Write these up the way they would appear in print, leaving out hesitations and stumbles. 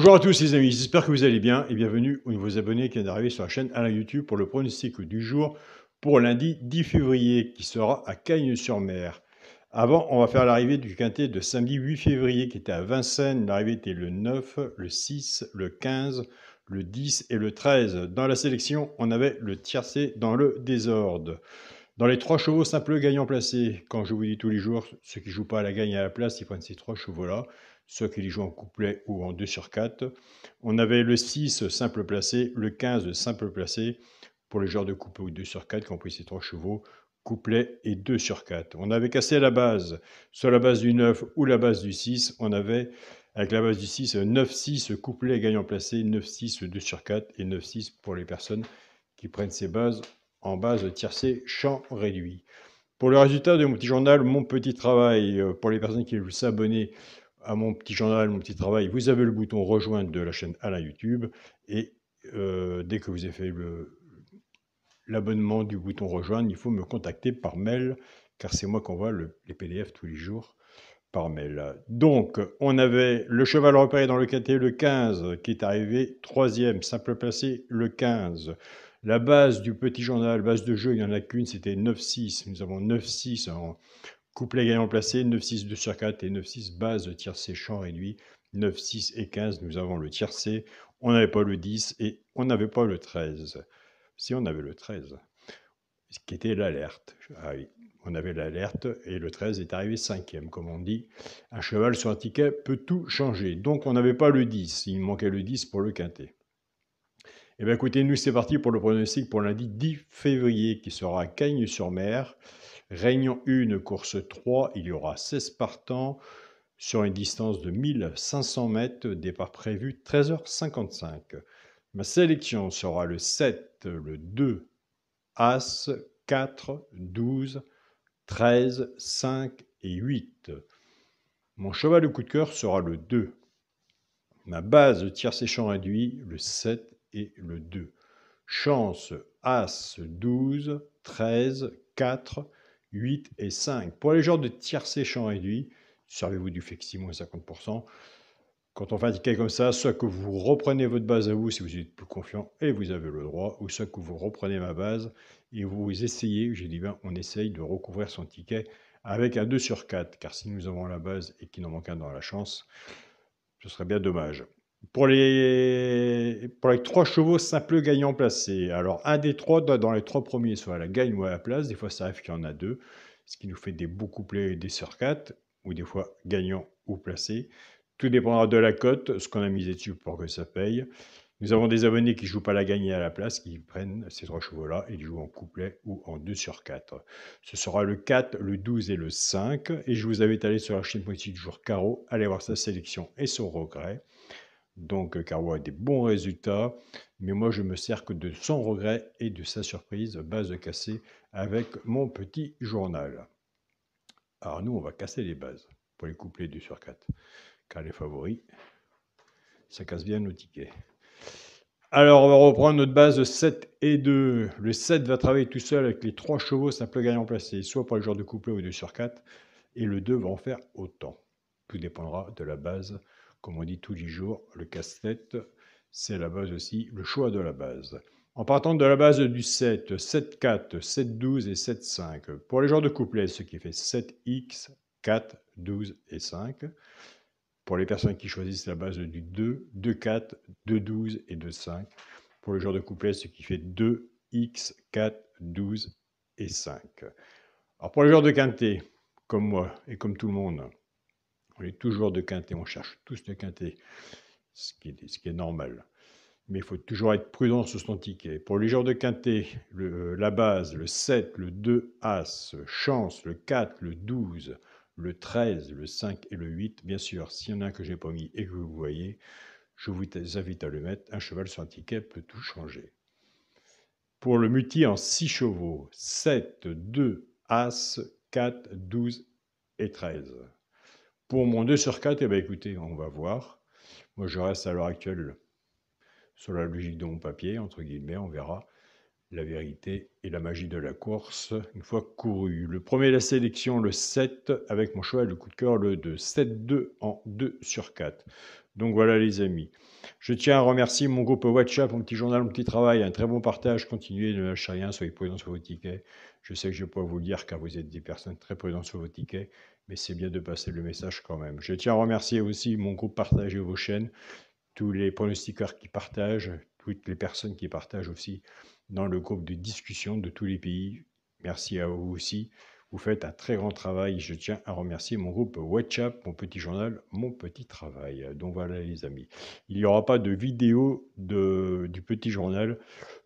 Bonjour à tous les amis, j'espère que vous allez bien et bienvenue aux nouveaux abonnés qui viennent d'arriver sur la chaîne Alain YouTube pour le pronostic du jour pour lundi 10 février qui sera à Cagnes-sur-Mer. Avant, on va faire l'arrivée du quintet de samedi 8 février qui était à Vincennes. L'arrivée était le 9, le 6, le 15, le 10 et le 13. Dans la sélection, on avait le tiercé dans le désordre. Dans les 3 chevaux simples gagnants placés, quand je vous dis tous les jours, ceux qui ne jouent pas à la gagne à la place, ils prennent ces 3 chevaux-là, ceux qui les jouent en couplet ou en 2 sur 4. On avait le 6 simple placé, le 15 simple placé, pour les joueurs de couplet ou 2 sur 4 qui ont pris ces 3 chevaux, couplet et 2 sur 4. On avait cassé la base, soit la base du 9 ou la base du 6, on avait avec la base du 6, 9-6 couplet gagnant placé, 9-6 2 sur 4 et 9-6 pour les personnes qui prennent ces bases en base tiercé champ réduit. Pour le résultat de mon petit journal, mon petit travail, pour les personnes qui veulent s'abonner à mon petit journal, mon petit travail, vous avez le bouton rejoindre de la chaîne Alain YouTube et dès que vous avez fait l'abonnement du bouton rejoindre, il faut me contacter par mail car c'est moi qui envoie les PDF tous les jours par mail. Donc, on avait le cheval repéré dans le quintet, le 15, qui est arrivé 3e, simple placé, le 15. La base du petit journal, base de jeu, il n'y en a qu'une, c'était 9-6. Nous avons 9-6 en couplet gagnant placé, 9-6 2 sur 4 et 9-6 base tiercé champ réduit. 9-6 et 15, nous avons le tiercé. On n'avait pas le 10 et on n'avait pas le 13. Si on avait le 13, ce qui était l'alerte. Ah oui, on avait l'alerte et le 13 est arrivé 5e, comme on dit. Un cheval sur un ticket peut tout changer. Donc on n'avait pas le 10, il manquait le 10 pour le quintet. Eh bien écoutez, nous c'est parti pour le pronostic pour lundi 10 février qui sera à Cagnes-sur-Mer. Réunion 1, course 3, il y aura 16 partants sur une distance de 1500 mètres, départ prévu 13h55. Ma sélection sera le 7, le 2, As, 4, 12, 13, 5 et 8. Mon cheval de coup de cœur sera le 2. Ma base tiercé champ réduit, le 7 et le 2. Chance, As, 12, 13, 4, 8 et 5. Pour les genres de tiercé champ réduit, servez-vous du flexi moins 50%. Quand on fait un ticket comme ça, soit que vous reprenez votre base à vous si vous êtes plus confiant et vous avez le droit, ou soit que vous reprenez ma base et vous essayez, j'ai dit bien, on essaye de recouvrir son ticket avec un 2 sur 4, car si nous avons la base et qu'il en manque un dans la chance, ce serait bien dommage. Pour les 3 chevaux simples gagnants placés, alors un des 3 doit dans les 3 premiers, soit à la gagne ou à la place, des fois ça arrive qu'il y en a 2, ce qui nous fait des beaux couplets et des sur 4, ou des fois gagnants ou placés. Tout dépendra de la cote, ce qu'on a misé dessus pour que ça paye. Nous avons des abonnés qui ne jouent pas la gagne et à la place, qui prennent ces 3 chevaux-là et ils jouent en couplet ou en 2 sur 4. Ce sera le 4, le 12 et le 5. Et je vous invite à aller sur la chaîne politique du jour Caro, aller voir sa sélection et son regret. Donc Caro a des bons résultats, mais moi je me sers que de son regret et de sa surprise, base cassée, avec mon petit journal. Alors nous, on va casser les bases pour les couplets 2 sur 4, car les favoris, ça casse bien nos tickets. Alors, on va reprendre notre base de 7 et 2. Le 7 va travailler tout seul avec les 3 chevaux simple gagnant placé, soit pour le genre de couplet ou 2 sur 4. Et le 2 va en faire autant. Tout dépendra de la base. Comme on dit tous les jours, le casse-tête, c'est la base aussi, le choix de la base. En partant de la base du 7, 7-4, 7-12 et 7-5. Pour les genres de couplet, ce qui fait 7X, 4, 12 et 5. Pour les personnes qui choisissent la base du 2, 2-4, 2-12 et 2-5. Pour le genre de couplet, ce qui fait 2x, 4, 12 et 5. Alors pour le genre de quintet, comme moi et comme tout le monde, on est toujours de quintet, on cherche tous de quintet, ce qui est normal. Mais il faut toujours être prudent sur son ticket. Pour les genres de quintet, la base, le 7, le 2 As, chance, le 4, le 12, le 13, le 5 et le 8. Bien sûr, s'il y en a un que je n'ai pas mis et que vous voyez, je vous invite à le mettre. Un cheval sur un ticket peut tout changer. Pour le multi en 6 chevaux, 7, 2, As, 4, 12 et 13. Pour mon 2 sur 4, eh bien, écoutez, on va voir. Moi, je reste à l'heure actuelle sur la logique de mon papier, entre guillemets, on verra. la vérité et la magie de la course une fois couru. Le premier de la sélection, le 7, avec mon cheval de coup de cœur, le 2. 7-2 en 2 sur 4. Donc voilà les amis. Je tiens à remercier mon groupe WhatsApp, mon petit journal, mon petit travail, un très bon partage. Continuez, ne lâchez rien, soyez prudents sur vos tickets. Je sais que je ne vais pas vous le dire car vous êtes des personnes très prudentes sur vos tickets, mais c'est bien de passer le message quand même. Je tiens à remercier aussi mon groupe Partagez vos chaînes, tous les pronostiqueurs qui partagent, toutes les personnes qui partagent aussi dans le groupe de discussion de tous les pays. Merci à vous aussi. Vous faites un très grand travail. Je tiens à remercier mon groupe WhatsApp, mon petit journal, mon petit travail. Donc voilà les amis. Il n'y aura pas de vidéo du petit journal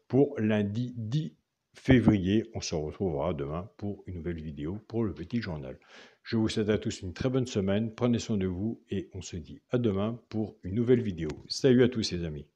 pour lundi 10 février. On se retrouvera demain pour une nouvelle vidéo pour le petit journal. Je vous souhaite à tous une très bonne semaine. Prenez soin de vous et on se dit à demain pour une nouvelle vidéo. Salut à tous les amis.